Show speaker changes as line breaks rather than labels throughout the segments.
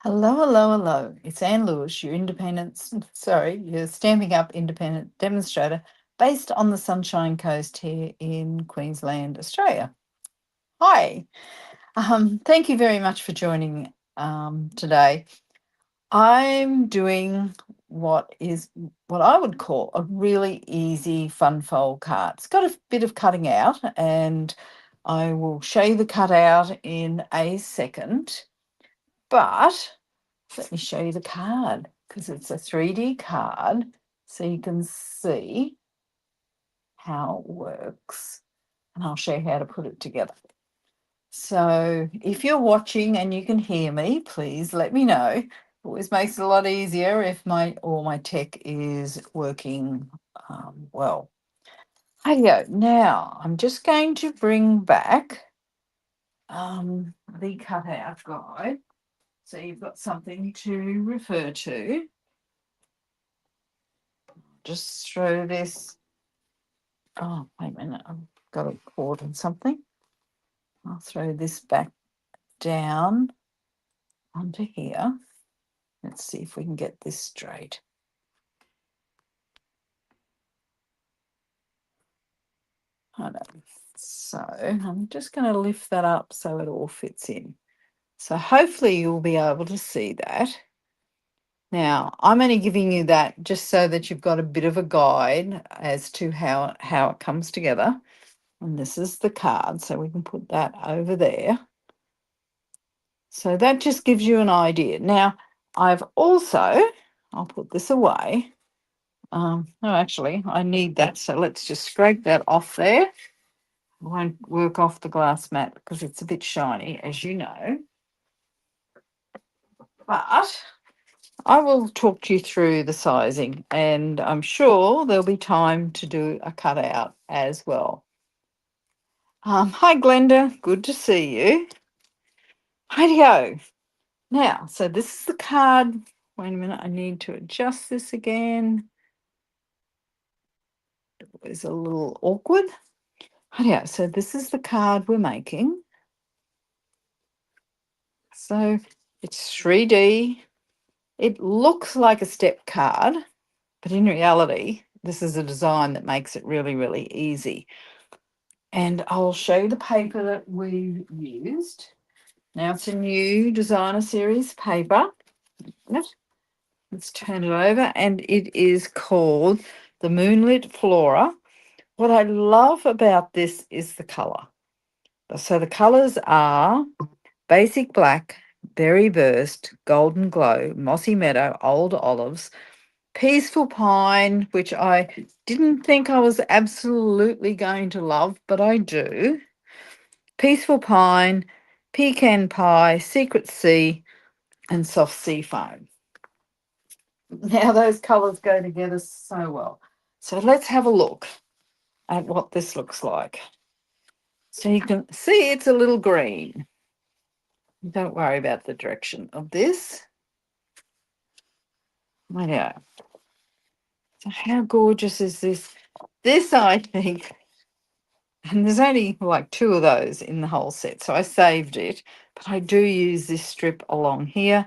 Hello, hello, hello. It's Anne Lewis, your Stamping Up independent demonstrator based on the Sunshine Coast here in Queensland, Australia. Hi. Thank you very much for joining today. I'm doing what I would call a really easy fun fold card. It's got a bit of cutting out, and I will show you the cutout in a second. But let me show you the card because it's a 3D card, so you can see how it works. And I'll show you how to put it together. So if you're watching and you can hear me, please let me know. It always makes it a lot easier if my tech is working well. Hey, now I'm just going to bring back the cutout guide. So you've got something to refer to. Just throw this. Oh, wait a minute. I've got a cord and something. I'll throw this back down onto here. Let's see if we can get this straight. I know. So I'm just going to lift that up so it all fits in. So hopefully you'll be able to see that. Now, I'm only giving you that just so that you've got a bit of a guide as to how it comes together. And this is the card, so we can put that over there. So that just gives you an idea. Now, I'll put this away. No, actually, I need that. So let's just scrape that off there. I won't work off the glass mat because it's a bit shiny, as you know. But I will talk you through the sizing, and I'm sure there'll be time to do a cutout as well. Hi, Glenda. Good to see you. Hi-ho. Now, so this is the card. Wait a minute, I need to adjust this again. It was a little awkward. Yeah, so this is the card we're making. So it's 3D. It looks like a step card, but in reality, this is a design that makes it really, really easy. And I'll show you the paper that we used. Now it's a new designer series paper. Let's turn it over, and it is called the Moonlit Flora. What I love about this is the colour. So the colours are basic black, berry burst, golden glow, mossy meadow, old olives, peaceful pine, which I didn't think I was absolutely going to love, but I do. Peaceful pine, pecan pie, secret sea, and soft sea foam. Now those colours go together so well. So let's have a look at what this looks like. So you can see it's a little green. Don't worry about the direction of this. Yeah. So how gorgeous is this? This, I think, and there's only like 2 of those in the whole set, so I saved it, but I do use this strip along here.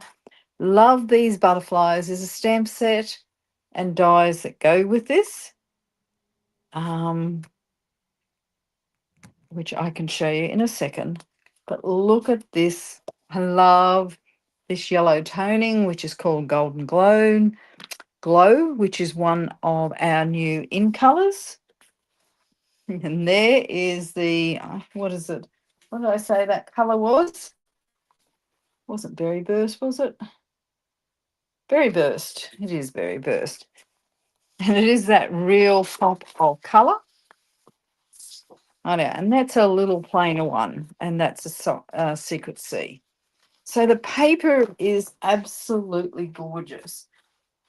Love these butterflies. There's a stamp set and dies that go with this, which I can show you in a second. But look at this. I love this yellow toning, which is called Golden Glow, which is one of our new in colours. And there is the, what is it? What did I say that colour was? Wasn't Berry Burst, was it? Berry Burst. It is Berry Burst. And it is that real pop of colour. I know, and that's a little plainer one, and that's a Secret Sea. So the paper is absolutely gorgeous.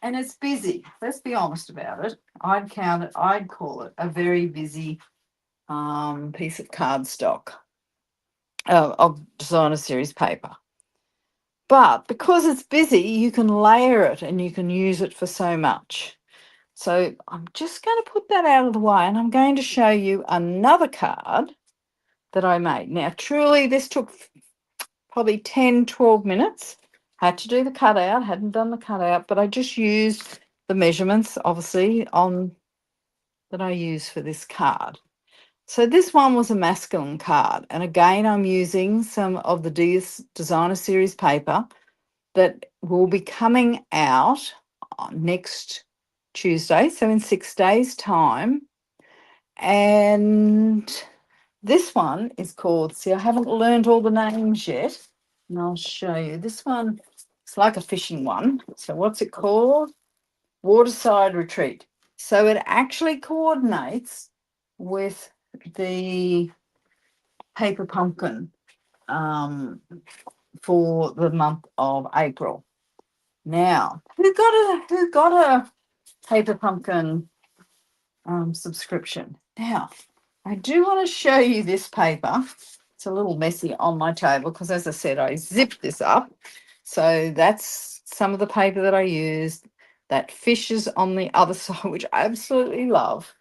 And it's busy. Let's be honest about it. I'd call it a very busy piece of cardstock of designer series paper. But because it's busy, you can layer it and you can use it for so much. So I'm just going to put that out of the way, and I'm going to show you another card that I made. Now, truly, this took probably 10, 12 minutes. Had to do the cutout, hadn't done the cutout, but I just used the measurements, obviously, on that I use for this card. So this one was a masculine card. And again, I'm using some of the Designer Series paper that will be coming out next Tuesday, so in 6 days' time. And this one is called, see, I haven't learned all the names yet, and I'll show you. This one, it's like a fishing one. So what's it called? Waterside Retreat. So it actually coordinates with the paper pumpkin for the month of April. Now, who got a paper pumpkin subscription? Now, I do want to show you this paper. It's a little messy on my table because, as I said, I zipped this up. So that's some of the paper that I used. That fish is on the other side, which I absolutely love.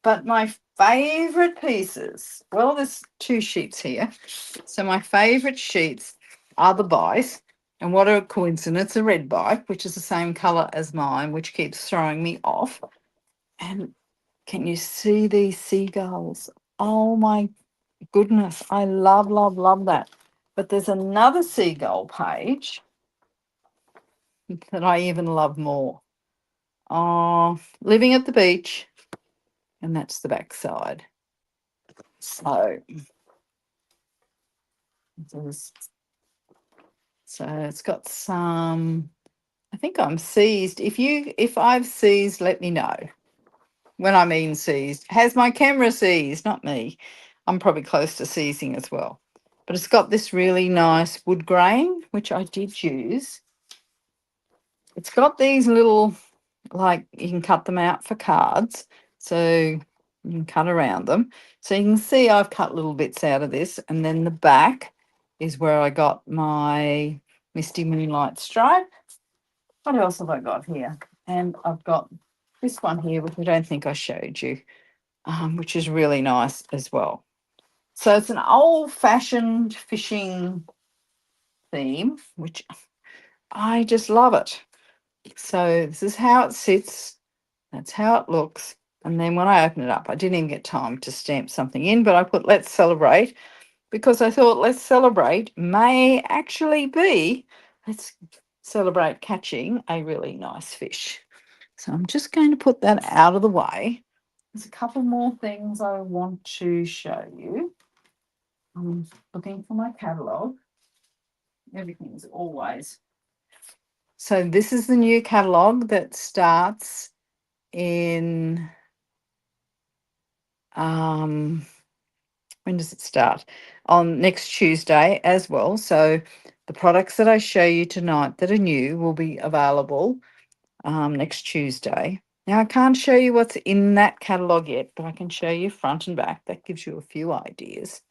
But my favorite pieces, well, there's 2 sheets here. So my favorite sheets are the bites. And what a coincidence, a red bite, which is the same color as mine, which keeps throwing me off. And can you see these seagulls? Oh my goodness, I love, love, love that. But there's another seagull page that I even love more. Oh, living at the beach. And that's the back side. So it's got some, I think I'm seized. If I've seized, let me know. When I mean seized, has my camera seized? Not me. I'm probably close to seizing as well. But it's got this really nice wood grain, which I did use. It's got these little, like, you can cut them out for cards. So you can cut around them. So you can see I've cut little bits out of this. And then the back is where I got my Misty Moonlight stripe. What else have I got here? And I've got this one here, which I don't think I showed you, which is really nice as well. So it's an old-fashioned fishing theme, which I just love it. So this is how it sits. That's how it looks. And then when I open it up, I didn't even get time to stamp something in, but I put "Let's Celebrate" because I thought "Let's Celebrate" may actually be let's celebrate catching a really nice fish. So I'm just going to put that out of the way. There's a couple more things I want to show you. I'm looking for my catalogue. Everything's always. So this is the new catalogue that starts in, when does it start? On next Tuesday as well. So the products that I show you tonight that are new will be available next Tuesday. Now, I can't show you what's in that catalogue yet, but I can show you front and back. That gives you a few ideas.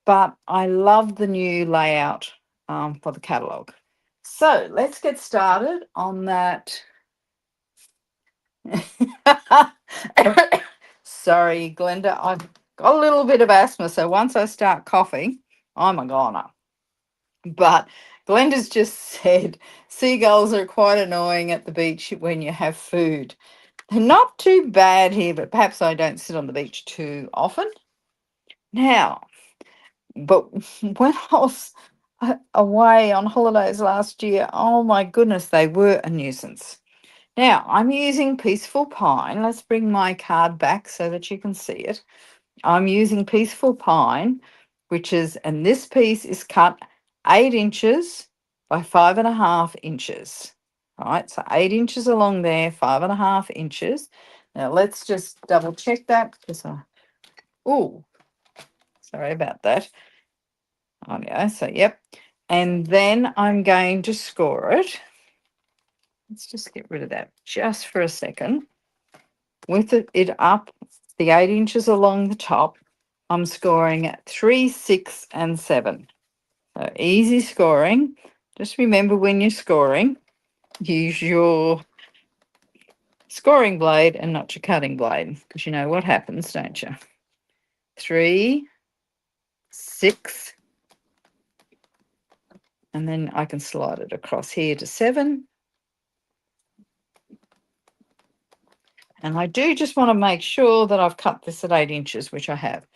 But I love the new layout for the catalogue. So let's get started on that. Sorry, Glenda, I've got a little bit of asthma, so once I start coughing, I'm a goner. But Glenda's just said seagulls are quite annoying at the beach when you have food. They're not too bad here, but perhaps I don't sit on the beach too often. Now, but when I was away on holidays last year, oh my goodness, they were a nuisance. Now, I'm using Peaceful Pine. Let's bring my card back so that you can see it. I'm using Peaceful Pine, which is, and this piece is cut 8 inches by 5.5 inches. All right, so 8 inches along there, 5.5 inches. Now let's just double check that because oh, sorry about that. Oh yeah, so yep. And then I'm going to score it. Let's just get rid of that just for a second. With it up, the 8 inches along the top, I'm scoring at 3, 6, and 7. So easy scoring. Just remember when you're scoring, use your scoring blade and not your cutting blade, because you know what happens, don't you? 3, 6, and then I can slide it across here to 7. And I do just want to make sure that I've cut this at 8 inches, which I have,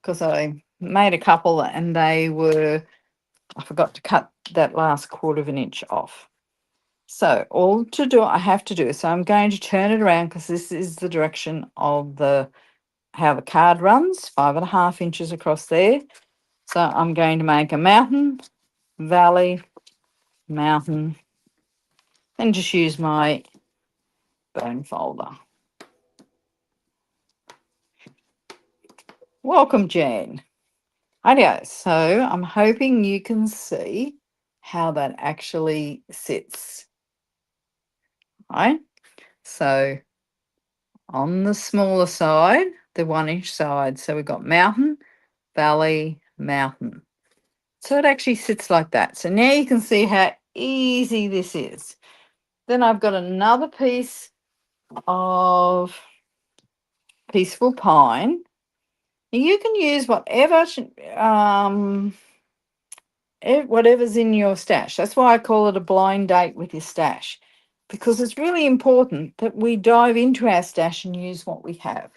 because I made a couple and I forgot to cut that last 1/4 of an inch off. So all to do, I have to do, so I'm going to turn it around because this is the direction of how the card runs, 5.5 inches across there. So I'm going to make a mountain, valley, mountain, and just use my bone folder. Welcome, Jan. Rightio, so I'm hoping you can see how that actually sits. Right? So on the smaller side, the 1 inch side, so we've got mountain, valley, mountain. So it actually sits like that. So now you can see how easy this is. Then I've got another piece of Peaceful Pine. Now you can use whatever's in your stash. That's why I call it a blind date with your stash, because it's really important that we dive into our stash and use what we have.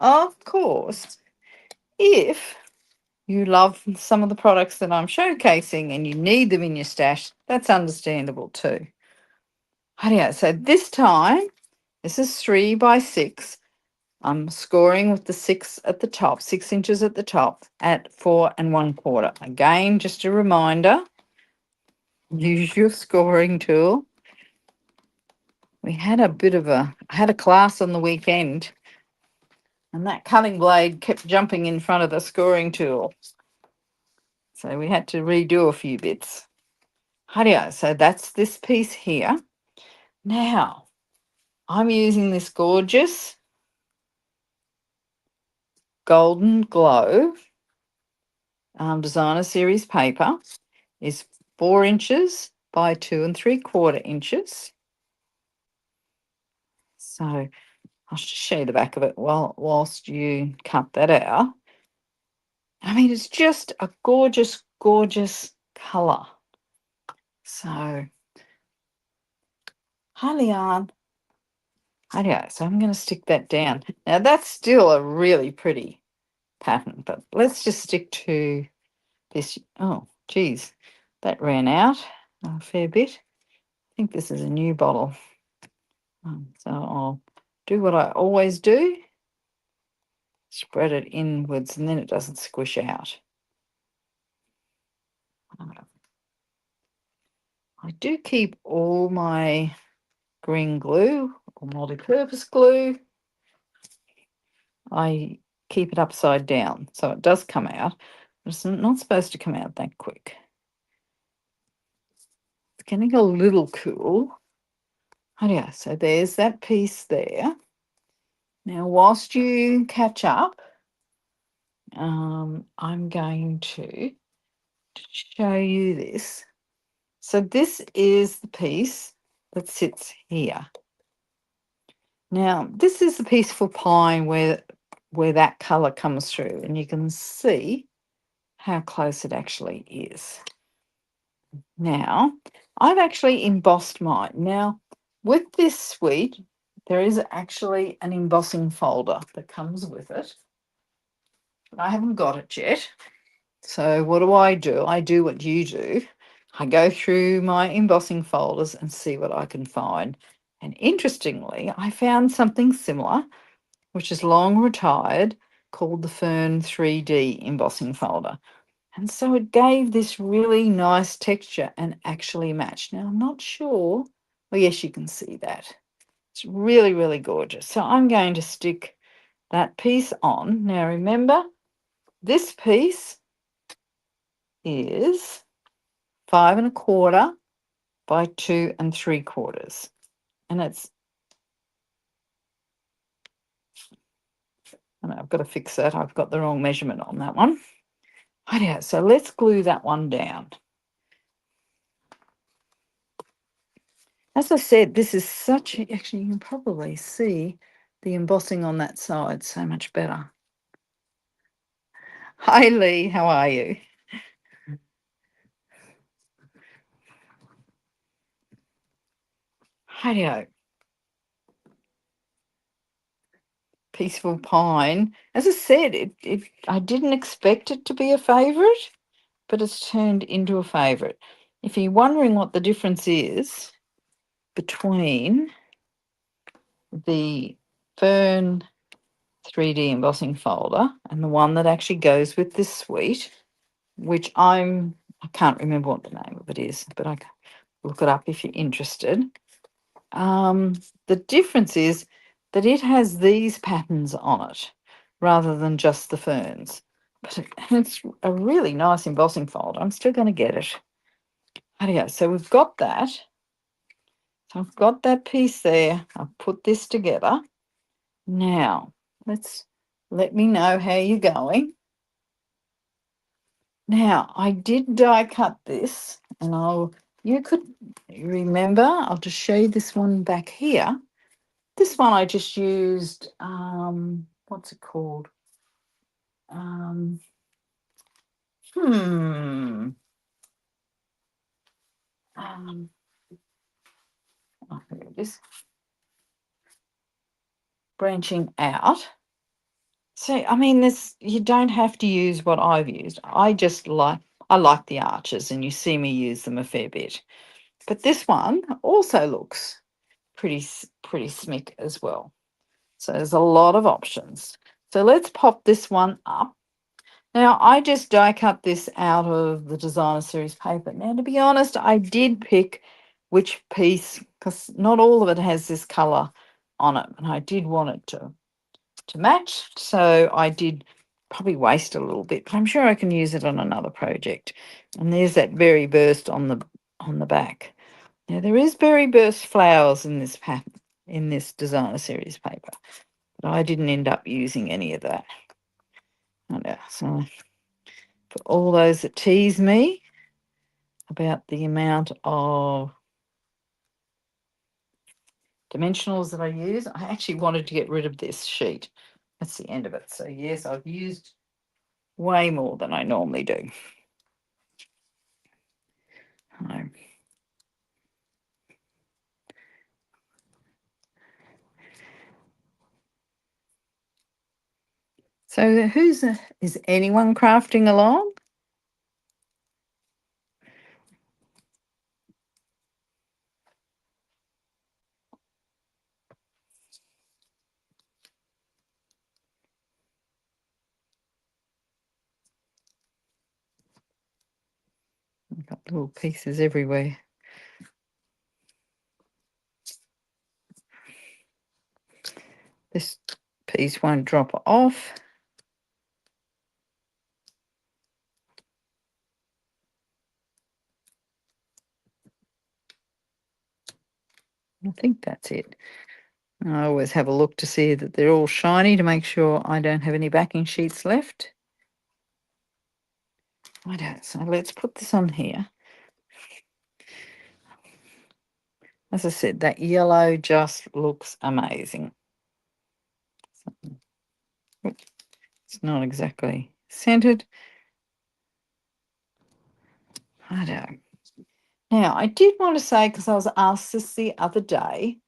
Of course, if you love some of the products that I'm showcasing and you need them in your stash, that's understandable too. So this time, this is 3 by 6. I'm scoring with the 6 at the top, 6 inches at the top at 4 1/4. Again, just a reminder, use your scoring tool. I had a class on the weekend, and that cutting blade kept jumping in front of the scoring tool. So we had to redo a few bits. So that's this piece here. Now, I'm using this gorgeous Golden Glow designer series paper. Is 4 inches by 2 3/4 inches. So I'll just show you the back of it whilst you cut that out. I mean, it's just a gorgeous, gorgeous colour. So, hi, Leon. So I'm going to stick that down. Now, that's still a really pretty pattern, but let's just stick to this. Oh, geez, that ran out a fair bit. I think this is a new bottle. So I'll do what I always do. Spread it inwards and then it doesn't squish out. I do keep all my green glue or multi-purpose glue. I keep it upside down so it does come out, but it's not supposed to come out that quick. It's getting a little cool. So there's that piece there. Now, whilst you catch up, I'm going to show you this. So this is the piece that sits here. Now, this is the Peaceful Pine where that colour comes through, and you can see how close it actually is. Now, I've actually embossed mine. Now, with this suite, there is actually an embossing folder that comes with it. But I haven't got it yet. So what do? I do what you do. I go through my embossing folders and see what I can find. And interestingly, I found something similar, which is long retired, called the Fern 3D embossing folder. And so it gave this really nice texture and actually matched. Now, I'm not sure. Oh, yes, you can see that. It's really, really gorgeous. So I'm going to stick that piece on. Now, remember, this piece is 5 1/4 by 2 3/4. And I've got to fix that. I've got the wrong measurement on that one. So let's glue that one down. As I said, this is actually, you can probably see the embossing on that side so much better. Hi, Lee. How are you? Radio. Peaceful Pine. As I said, I didn't expect it to be a favourite, but it's turned into a favourite. If you're wondering what the difference is between the Fern 3D embossing folder and the one that actually goes with this suite, which I can't remember what the name of it is, but I can look it up if you're interested. The difference is that it has these patterns on it rather than just the ferns. But it's a really nice embossing folder. I'm still going to get it. Anyhow, so we've got that. So I've got that piece there. I've put this together. Now, let me know how you're going. Now, I did die cut this, and you could remember, I'll just show you this one back here. This one I just used, what's it called? Oh, here it is. Branching out. So, I mean, you don't have to use what I've used. I like the arches, and you see me use them a fair bit. But this one also looks pretty smick as well. So there's a lot of options. So let's pop this one up. Now, I just die cut this out of the designer series paper. Now, to be honest, I did pick which piece, because not all of it has this colour on it, and I did want it to match. So I did probably waste a little bit, but I'm sure I can use it on another project. And there's that berry burst on the back. Now, there is berry burst flowers in this pattern, in this designer series paper, but I didn't end up using any of that. I know. So for all those that tease me about the amount of dimensionals that I use, I actually wanted to get rid of this sheet. That's the end of it. So yes, I've used way more than I normally do. So is anyone crafting along? I've got little pieces everywhere. This piece won't drop off. I think that's it. I always have a look to see that they're all shiny to make sure I don't have any backing sheets left. I don't. So let's put this on here. As I said, that yellow just looks amazing. It's not exactly centered. I don't. Now, I did want to say, because I was asked this the other day,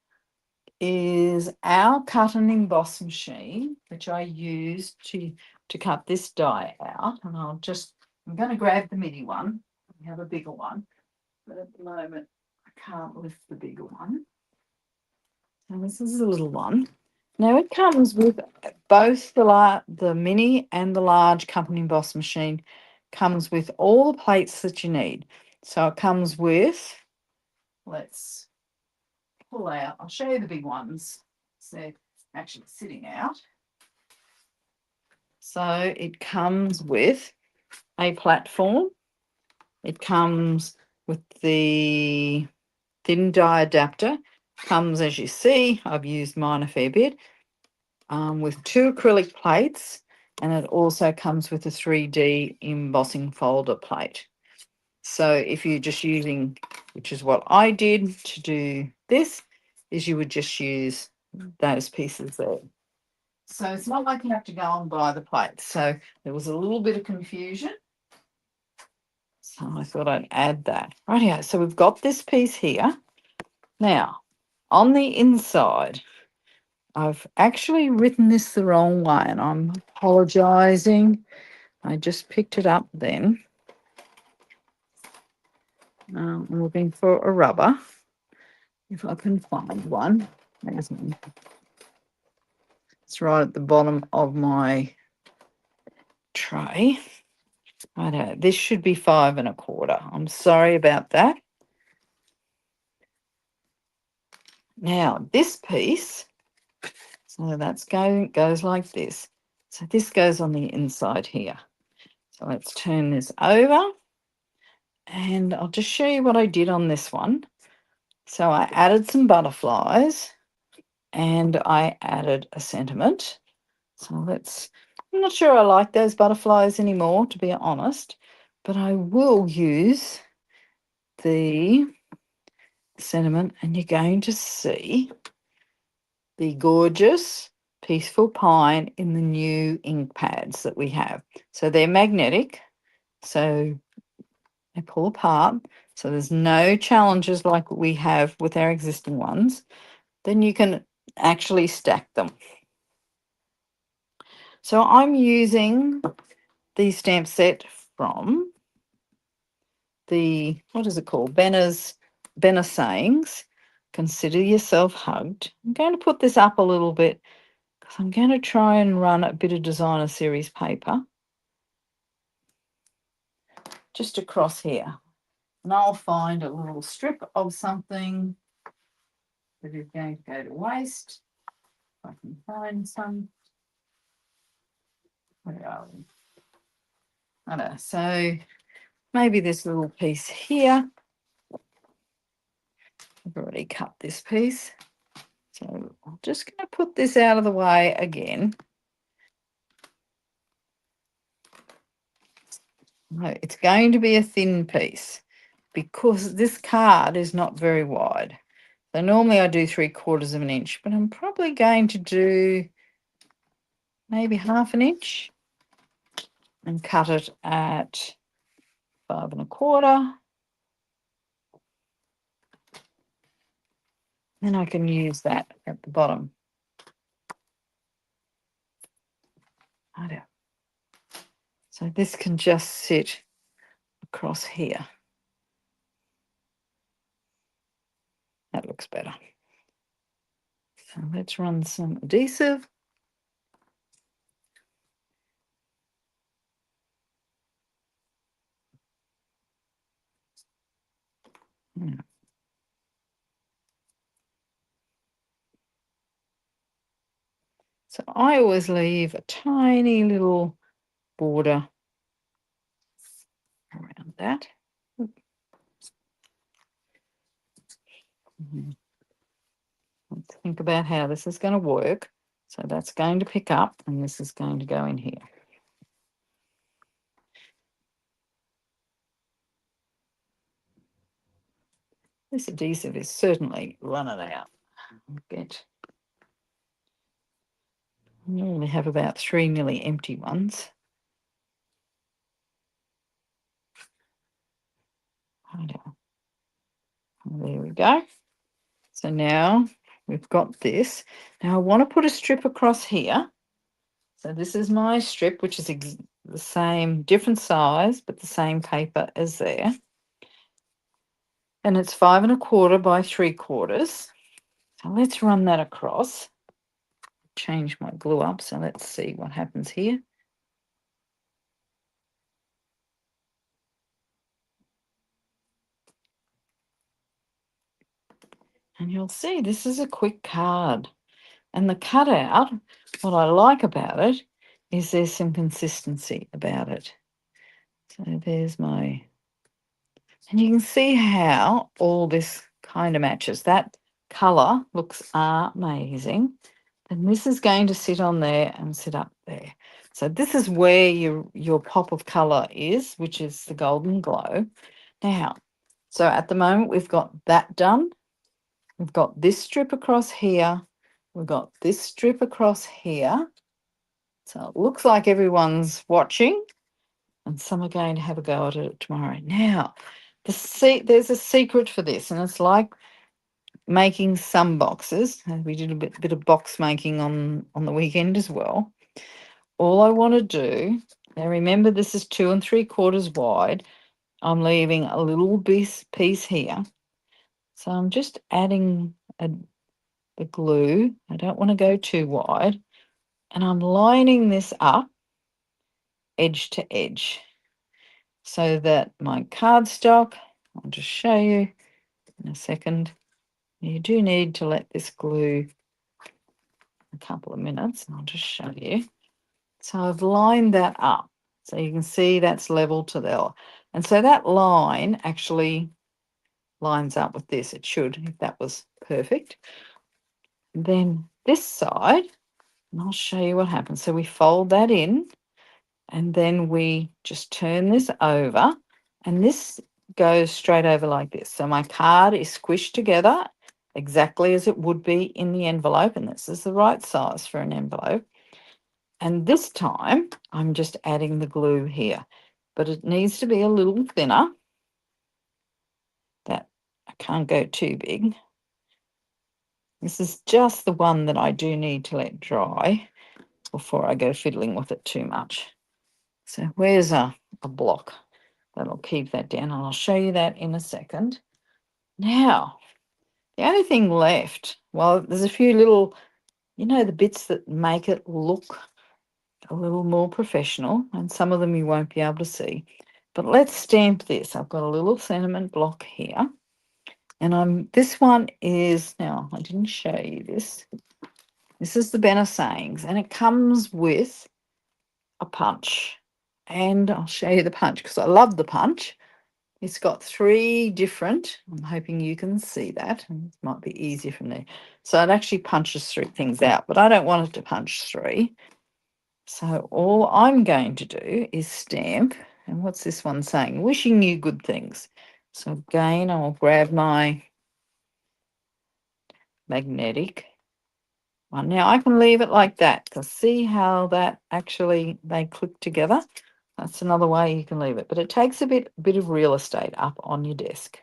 is our cut and emboss machine, which I used to cut this die out, and I'm going to grab the mini one. We have a bigger one, but at the moment I can't lift the bigger one. And this is a little one. Now it comes with both the mini and the large cut and emboss machine. Comes with all the plates that you need. So it comes with, let's pull out, I'll show you the big ones. So they're actually sitting out. So it comes with a platform. It comes with the thin die adapter. Comes, as you see, I've used mine a fair bit, with 2 acrylic plates, and it also comes with a 3D embossing folder plate. So if you're just using, which is what I did to do this, is you would just use those pieces there. So it's not like you have to go and buy the plates. So there was a little bit of confusion. So I thought I'd add that. Rightio, so we've got this piece here. Now, on the inside, I've actually written this the wrong way and I'm apologising. I just picked it up then. I'm looking for a rubber, if I can find one. There's one. It's right at the bottom of my tray. Righto, this should be 5 1/4. I'm sorry about that. Now this piece, so that's goes like this. So this goes on the inside here. So let's turn this over and I'll just show you what I did on this one. So I added some butterflies and I added a sentiment. So I'm not sure I like those butterflies anymore, to be honest, but I will use the sentiment and you're going to see the gorgeous Peaceful Pine in the new ink pads that we have. So they're magnetic, so they pull apart. So there's no challenges like we have with our existing ones. Then you can actually stack them. So I'm using the stamp set from the, what is it called? Benner Sayings. Consider yourself hugged. I'm going to put this up a little bit because I'm going to try and run a bit of designer series paper just across here. And I'll find a little strip of something that is going to go to waste. If I can find some. Where are we? I don't know. So maybe this little piece here. I've already cut this piece. So I'm just going to put this out of the way again. No, it's going to be a thin piece because this card is not very wide. So normally I do 3/4 of an inch, but I'm probably going to do maybe 1/2 inch and cut it at 5 1/4. Then I can use that at the bottom. So this can just sit across here. That looks better. So let's run some adhesive. So I always leave a tiny little border around that. Let's think about how this is going to work. So that's going to pick up and this is going to go in here. This adhesive is certainly running out. I normally have about 3 nearly empty ones. There we go. So now we've got this. Now I want to put a strip across here. So this is my strip, which is the same, different size, but the same paper as there. And it's 5 1/4 by 3/4. So let's run that across. Change my glue up. So let's see what happens here. And you'll see this is a quick card. And the cutout, what I like about it is there's some consistency about it. So there's my, and you can see how all this kind of matches. That colour looks amazing. And this is going to sit on there and sit up there. So this is where your pop of colour is, which is the golden glow. Now, so at the moment we've got that done. We've got this strip across here. We've got this strip across here. So it looks like everyone's watching and some are going to have a go at it tomorrow. Now, there's a secret for this, and it's like making some boxes. We did a bit of box making on the weekend as well. All I want to do, now remember this is 2 3/4 wide. I'm leaving a little piece here. So I'm just adding the glue. I don't want to go too wide. And I'm lining this up edge to edge so that my cardstock, I'll just show you in a second. You do need to let this glue a couple of minutes, and I'll just show you. So I've lined that up. So you can see that's level to there. And so that line actually lines up with this. It should, if that was perfect. Then this side, and I'll show you what happens. So we fold that in, and then we just turn this over, and this goes straight over like this. So my card is squished together exactly as it would be in the envelope, and this is the right size for an envelope. And this time I'm just adding the glue here, but it needs to be a little thinner. That I can't go too big. This is just the one that I do need to let dry before I go fiddling with it too much. So where's a block that'll keep that down, and I'll show you that in a second. Now, the only thing left, well, there's a few little, the bits that make it look a little more professional, and some of them you won't be able to see. But let's stamp this. I've got a little sentiment block here, and this one is, now I didn't show you this. This is the Benna Sayings, and it comes with a punch. And I'll show you the punch because I love the punch. It's got 3 different, I'm hoping you can see that. It might be easier from there. So it actually punches 3 things out, but I don't want it to punch 3. So all I'm going to do is stamp. And what's this one saying? Wishing you good things. So again, I'll grab my magnetic one. Now I can leave it like that because see how that actually, they click together? That's another way you can leave it, but it takes a bit of real estate up on your desk.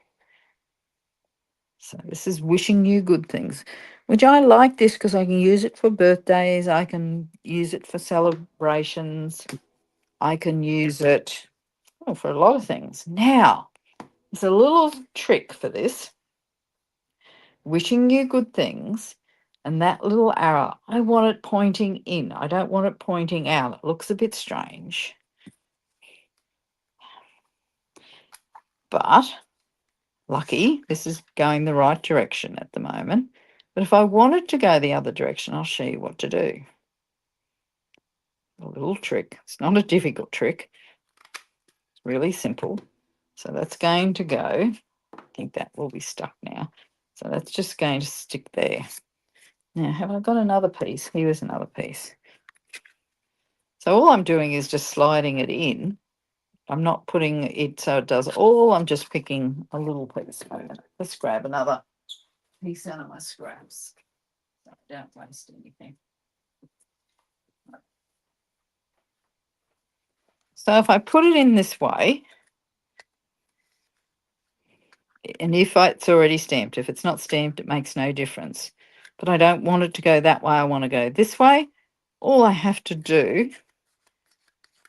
So this is wishing you good things, which I like this because I can use it for birthdays. I can use it for celebrations. I can use it for a lot of things. Now, there's a little trick for this. Wishing you good things, and that little arrow, I want it pointing in. I don't want it pointing out. It looks a bit strange. But lucky, this is going the right direction at the moment. But if I wanted to go the other direction, I'll show you what to do. A little trick. It's not a difficult trick. It's really simple. So that's going to go. I think that will be stuck now. So that's just going to stick there. Now, have I got another piece? Here is another piece. So all I'm doing is just sliding it in. I'm not putting it so it does all. I'm just picking a little piece. Let's grab another piece out of my scraps so I don't waste anything. So if I put it in this way, and if it's already stamped, if it's not stamped, it makes no difference. But I don't want it to go that way. I want to go this way. All I have to do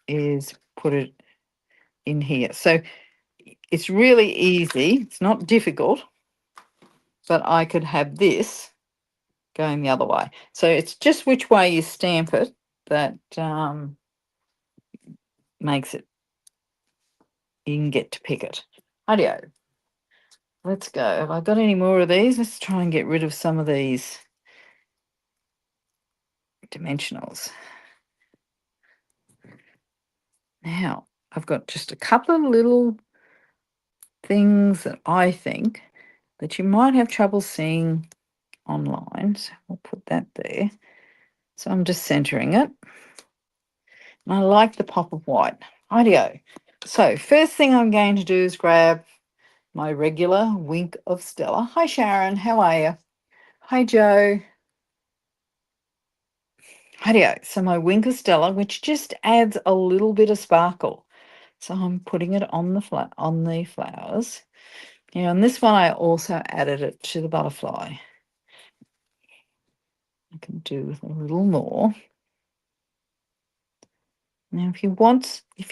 is put it in here. So it's really easy. It's not difficult, but I could have this going the other way. So it's just which way you stamp it that makes it, you can get to pick it. Ideo. Let's go. Have I got any more of these? Let's try and get rid of some of these dimensionals. Now, I've got just a couple of little things that I think that you might have trouble seeing online. So we'll put that there. So I'm just centering it. And I like the pop of white. Ideo. So first thing I'm going to do is grab my regular wink of Stella. Hi, Sharon. How are you? Hi, Joe. Ideo. So my wink of Stella, which just adds a little bit of sparkle. So I'm putting it on the flowers. Yeah, and this one I also added it to the butterfly. I can do with a little more. Now, if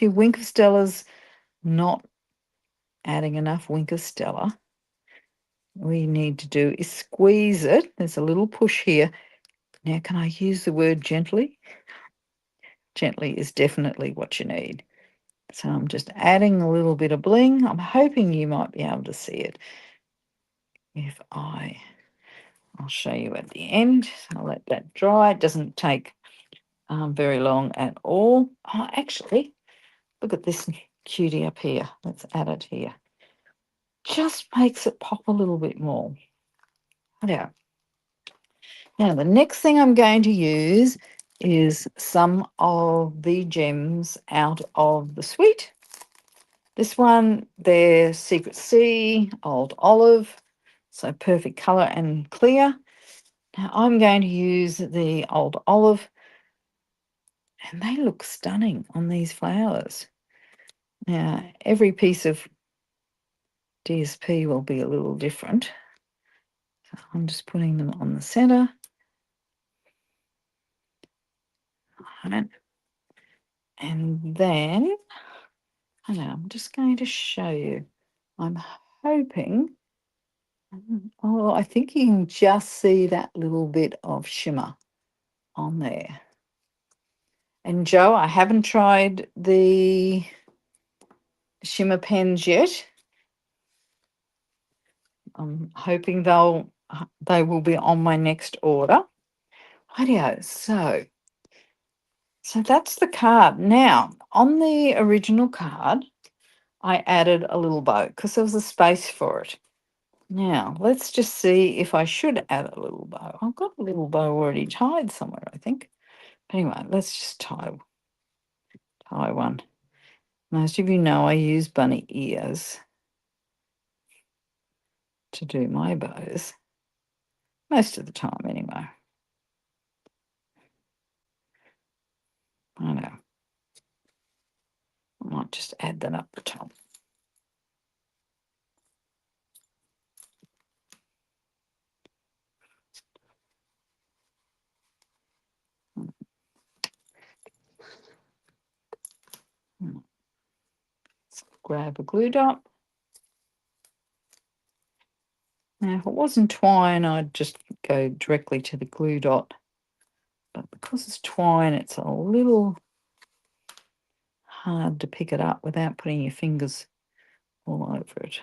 your Wink of Stella's not adding enough Wink of Stella, all you need to do is squeeze it. There's a little push here. Now, can I use the word gently? Gently is definitely what you need. So I'm just adding a little bit of bling. I'm hoping you might be able to see it. I'll show you at the end. I'll let that dry. It doesn't take very long at all. Oh, actually, look at this cutie up here. Let's add it here. Just makes it pop a little bit more. Yeah. Now, the next thing I'm going to use is some of the gems out of the suite. This one, they're Secret Sea, Old Olive, so perfect colour and clear. Now, I'm going to use the Old Olive, and they look stunning on these flowers. Now, every piece of DSP will be a little different. So I'm just putting them on the centre. Right. And then, I know, I'm just going to show you. I'm hoping, oh, I think you can just see that little bit of shimmer on there. And Joe, I haven't tried the shimmer pens yet. I'm hoping they will be on my next order. Rightio, so that's the card. Now, on the original card, I added a little bow because there was a space for it. Now, let's just see if I should add a little bow. I've got a little bow already tied somewhere, I think. Anyway, let's just tie one. Most of you know I use bunny ears to do my bows. Most of the time, anyway. I know. I might just add that up the top. Let's grab a glue dot. Now, if it wasn't twine, I'd just go directly to the glue dot. But because it's twine, it's a little hard to pick it up without putting your fingers all over it.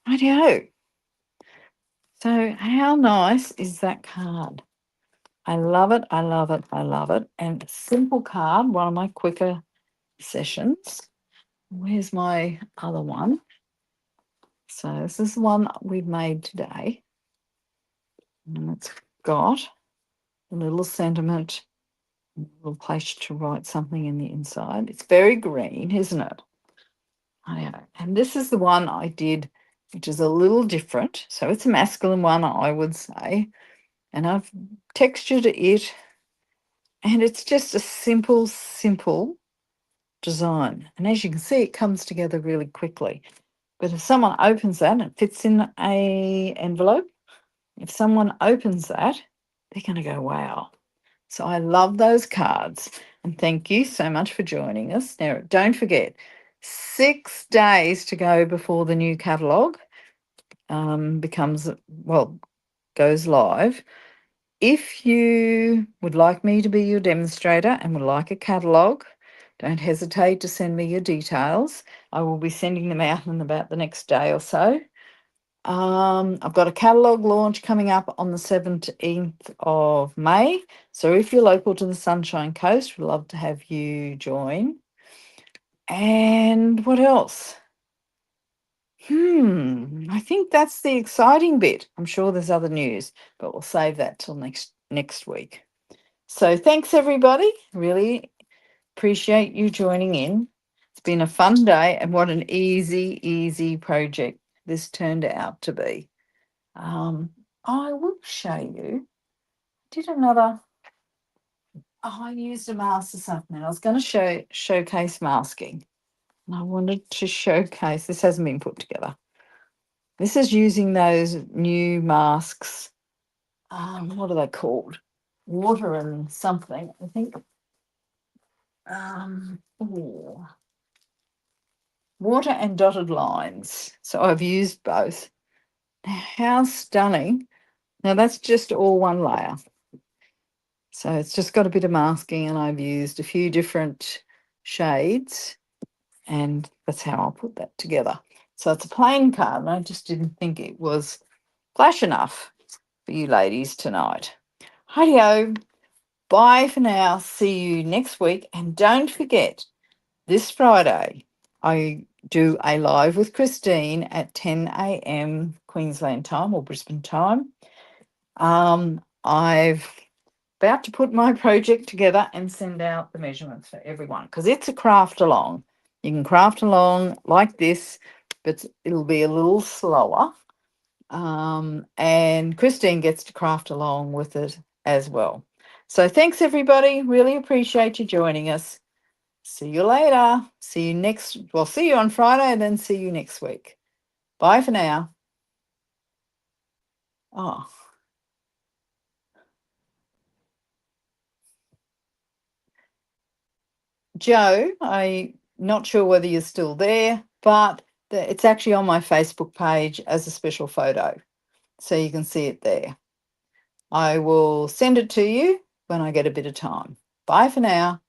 Rightio. So how nice is that card? I love it, I love it, I love it. And simple card, one of my quicker sessions. Where's my other one? So this is the one we've made today. And it's got a little sentiment, a little place to write something in the inside. It's very green, isn't it? I know. And this is the one I did, which is a little different. So it's a masculine one, I would say. And I've textured it, and it's just a simple design. And as you can see, it comes together really quickly. But if someone opens that, it fits in a envelope. If someone opens that, they're going to go, wow. So I love those cards. And thank you so much for joining us. Now, don't forget, 6 days to go before the new catalogue goes live. If you would like me to be your demonstrator and would like a catalogue, don't hesitate to send me your details. I will be sending them out in about the next day or so. I've got a catalogue launch coming up on the 17th of May. So if you're local to the Sunshine Coast, we'd love to have you join. And what else? I think that's the exciting bit. I'm sure there's other news, but we'll save that till next week. So thanks, everybody. Really appreciate you joining in. It's been a fun day, and what an easy project this turned out to be. I will show you. I used a mask this afternoon. I was going to showcase masking. And I wanted to showcase, this hasn't been put together. This is using those new masks. What are they called? Water and something, I think. Water and dotted lines. So I've used both. How stunning. Now that's just all one layer. So it's just got a bit of masking and I've used a few different shades and that's how I'll put that together. So it's a plain card and I just didn't think it was flash enough for you ladies tonight. Hi-ho. Bye for now. See you next week. And don't forget, this Friday, I do a live with Christine at 10 a.m. Queensland time or Brisbane time. I've about to put my project together and send out the measurements for everyone because it's a craft along. You can craft along like this, but it'll be a little slower. And Christine gets to craft along with it as well. So thanks, everybody. Really appreciate you joining us. See you later. See you on Friday and then see you next week. Bye for now. Oh, Joe, I'm not sure whether you're still there, but it's actually on my Facebook page as a special photo. So you can see it there. I will send it to you when I get a bit of time. Bye for now.